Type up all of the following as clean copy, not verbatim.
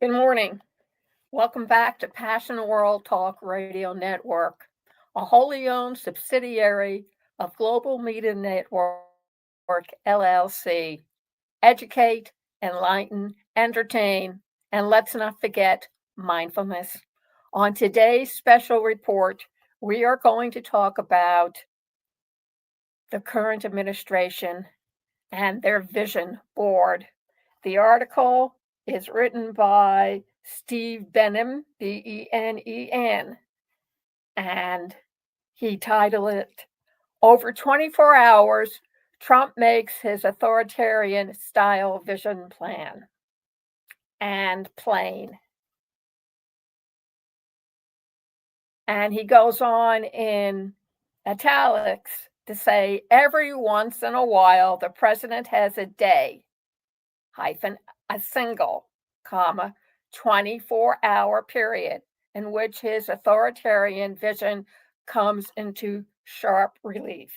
Good morning. Welcome back to Passion World Talk Radio Network, a wholly owned subsidiary of Global Media Network, LLC. Educate, enlighten, entertain, and let's not forget mindfulness. On today's special report, we are going to talk about the current administration and their vision board. The article is written by Steve Benem, Benen, and he titled it, Over 24 Hours, Trump Makes His Authoritarian Style Vision Plan. And plain. And he goes on in italics to say, every once in a while, the president has a day, hyphen, a single, comma, 24-hour period in which his authoritarian vision comes into sharp relief.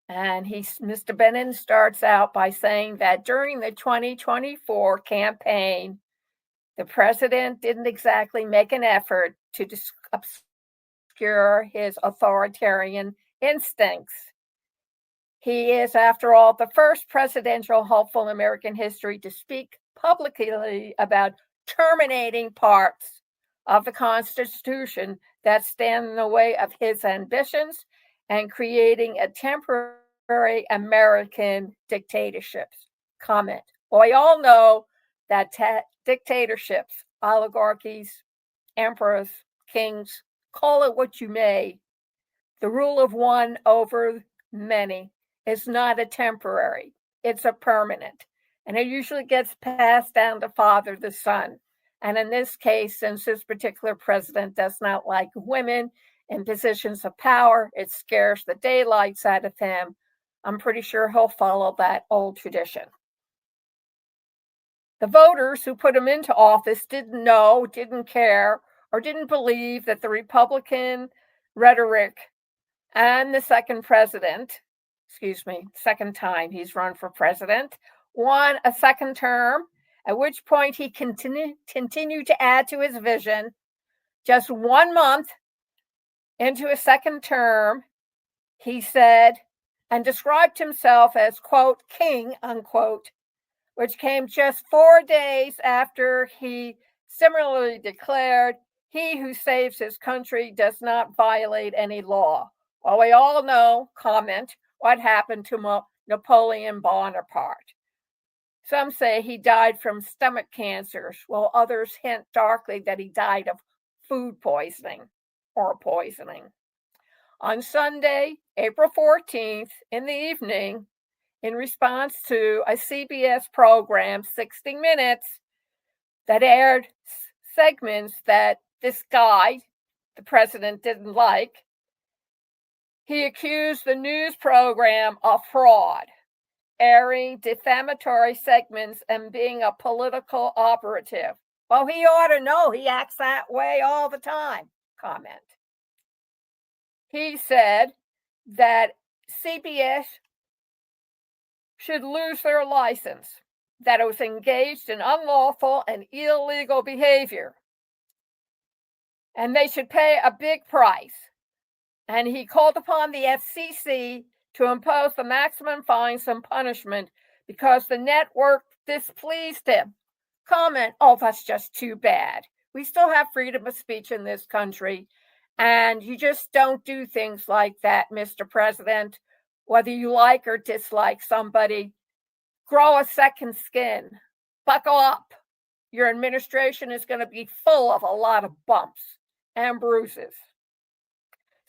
And Mr. Benin starts out by saying that during the 2024 campaign, the president didn't exactly make an effort to obscure his authoritarian instincts. He is, after all, the first presidential hopeful in American history to speak publicly about terminating parts of the Constitution that stand in the way of his ambitions and creating a temporary American dictatorships. Comment. Well, we all know that dictatorships, oligarchies, emperors, kings, call it what you may, the rule of one over many is not a temporary, it's a permanent. And it usually gets passed down to father to son. And in this case, since this particular president does not like women in positions of power, it scares the daylights out of him. I'm pretty sure he'll follow that old tradition. The voters who put him into office didn't know, didn't care, or didn't believe that the Republican rhetoric and the second time he's run for president, won a second term, at which point he continued to add to his vision. Just 1 month into a second term, he said and described himself as, quote, king, unquote, which came just 4 days after he similarly declared, he who saves his country does not violate any law. Well, we all know, comment, what happened to Napoleon Bonaparte. Some say he died from stomach cancers, while others hint darkly that he died of food poisoning or poisoning. On Sunday, April 14th, in the evening, in response to a CBS program, 60 Minutes, that aired segments that this guy, the president, didn't like, he accused the news program of fraud, airing defamatory segments and being a political operative. Well, he ought to know he acts that way all the time, comment. He said that CBS should lose their license, that it was engaged in unlawful and illegal behavior, and they should pay a big price. And he called upon the FCC to impose the maximum fines and punishment because the network displeased him. Comment, oh, that's just too bad. We still have freedom of speech in this country, and you just don't do things like that, Mr. President. Whether you like or dislike somebody, grow a second skin. Buckle up. Your administration is going to be full of a lot of bumps and bruises.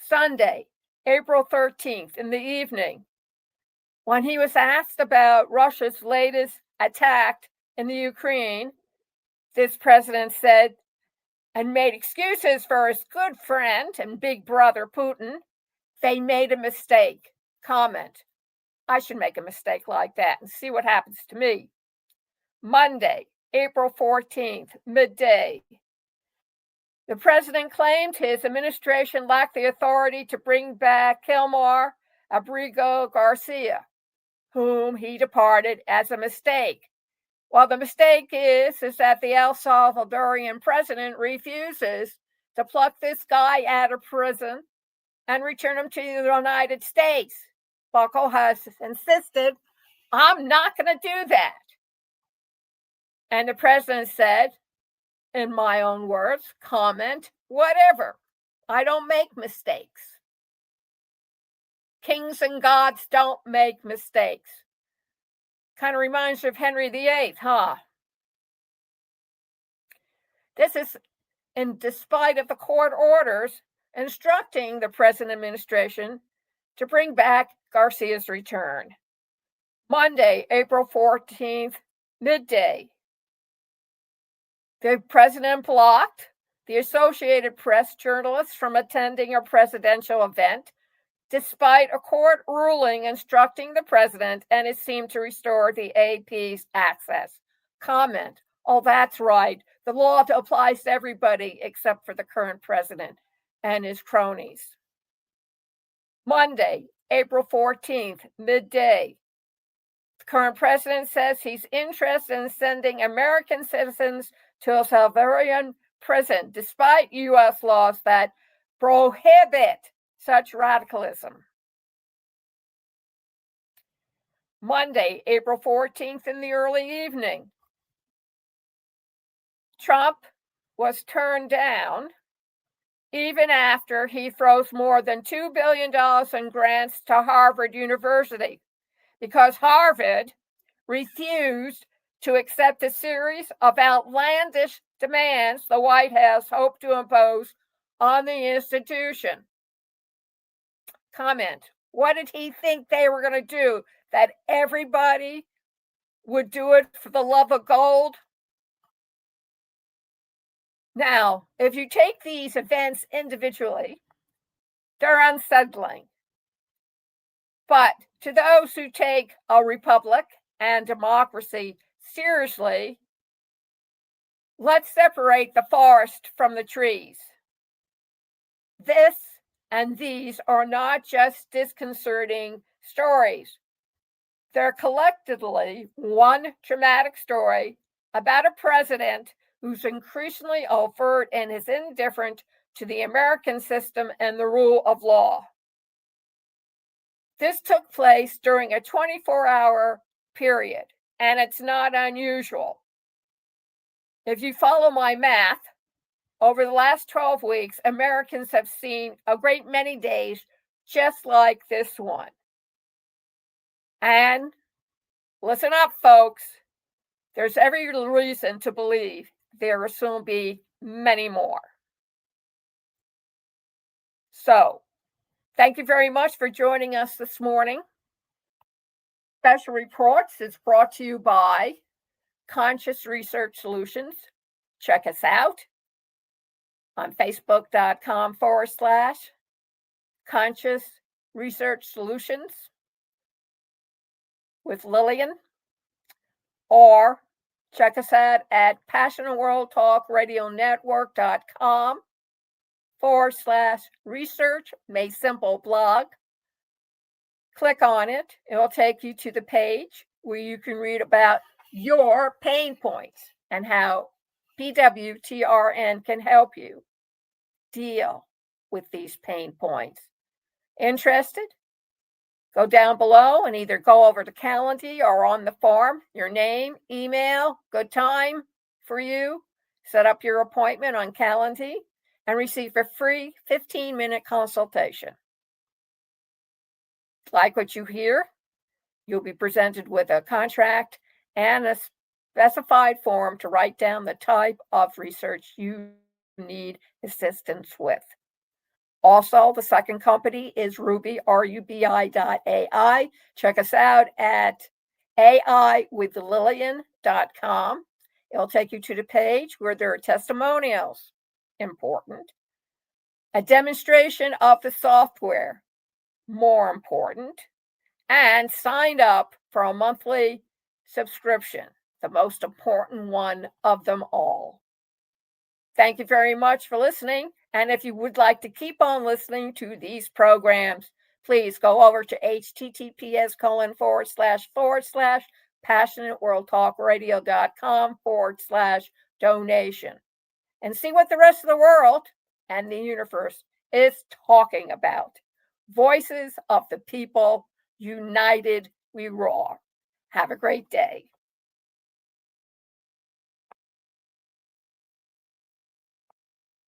Sunday, April 13th, in the evening, when he was asked about Russia's latest attack in the Ukraine, this president said and made excuses for his good friend and big brother Putin. They made a mistake. Comment, I should make a mistake like that and see what happens to me. Monday, April 14th, midday. The president claimed his administration lacked the authority to bring back Kilmar Abrigo Garcia, whom he departed as a mistake. Well, the mistake is that the El Salvadorian president refuses to pluck this guy out of prison and return him to the United States. Bucco has insisted, I'm not going to do that. And the president said, in my own words, comment, whatever. I don't make mistakes. Kings and gods don't make mistakes. Kind of reminds you of Henry VIII, huh? This is in despite of the court orders instructing the present administration to bring back Garcia's return. Monday, April 14th, midday. The president blocked the Associated Press journalists from attending a presidential event, despite a court ruling instructing the president and his team to restore the AP's access. Comment, oh, that's right. The law applies to everybody except for the current president and his cronies. Monday, April 14th, midday. The current president says he's interested in sending American citizens to a Salvadorian prison, despite U.S. laws that prohibit such radicalism. Monday, April 14th in the early evening. Trump was turned down even after he throws more than $2 billion in grants to Harvard University because Harvard refused to accept a series of outlandish demands the White House hoped to impose on the institution. Comment, what did he think they were going to do? That everybody would do it for the love of gold? Now, if you take these events individually, they're unsettling. But to those who take a republic and democracy seriously, let's separate the forest from the trees. This and these are not just disconcerting stories. They're collectively one dramatic story about a president who's increasingly overt and is indifferent to the American system and the rule of law. This took place during a 24-hour period, and it's not unusual. If you follow my math, over the last 12 weeks, Americans have seen a great many days just like this one. And listen up, folks. There's every reason to believe there will soon be many more. So, thank you very much for joining us this morning. Special Reports is brought to you by Conscious Research Solutions. Check us out on facebook.com/Conscious Research Solutions with Lillian, or check us out at passionworldtalkradionetwork.com/research made simple blog. Click on it. It'll take you to the page where you can read about your pain points and how PWTRN can help you deal with these pain points. Interested? Go down below and either go over to Calendly or on the form, your name, email, good time for you. Set up your appointment on Calendly and receive a free 15-minute consultation. Like what you hear, you'll be presented with a contract and a specified form to write down the type of research you need assistance with. Also, the second company is Ruby, RUBI.ai. Check us out at aiwithlillian.com. It'll take you to the page where there are testimonials, important. A demonstration of the software, more important. And signed up for a monthly subscription, the most important one of them all. Thank you very much for listening. And if you would like to keep on listening to these programs, please go over to https:// passionateworldtalkradio.com/donation and see what the rest of the world and the universe is talking about. Voices of the people, united we roar. Have a great day.